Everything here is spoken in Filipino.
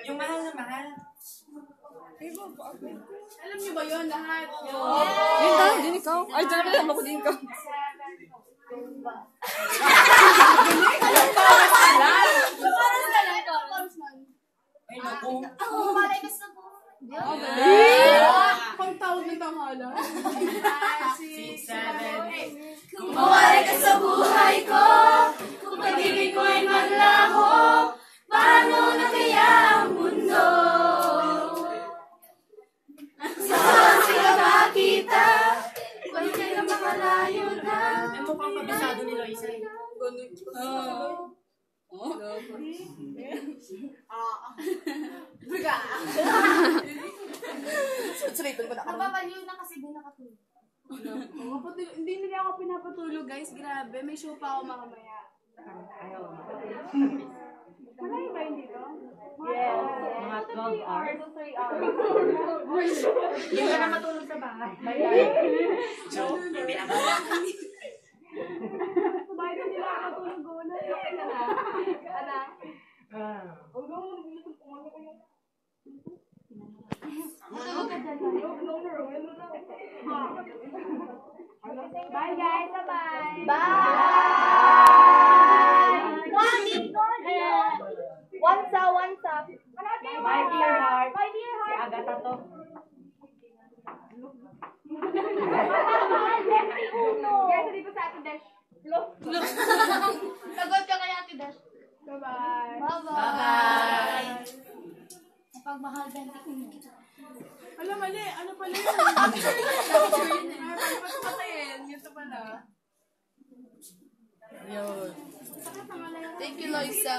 Yung mahal na mahal. Alam niyo ba yun lahat? Din ka? Din ikaw? Ay, dyan na lang ako din ka. Ay, naku. Malay ka sa pagtawag ng tanghala. 6, 7, 8. Kung mawala ka sa buhay ko, kung pag-ibig ko ay maglaho, paano na kaya ang mundo? Saan sila makita? Kung kaya makalayo na. Ay, mukhang kabisado ni Loisa. Buga! Mababaliw na kasi di nakatulog. Hindi nila ako pinapatulog, guys. Grabe, may show pa ako mamaya. Malayo ba yun dito? Yes. Mga 12 hours. 3 hours. Hindi ka na matulog sa bahay. Joke. Hindi na Sabay na nila ako matulog ko na. Okay ka na? Ana? Bye guys, bye. Bye! Once up. My dear heart. My dear Si heart. Agatha to. Guys, hindi pa sa Ate Dash. Sagot ka kay Ate Dash. Bye-bye. Bye-bye. Pagmahal din kita. Alam, mali. Ano pala yun? Paano pa ito patayin? Ito pala. Yun. Thank you, Loisa.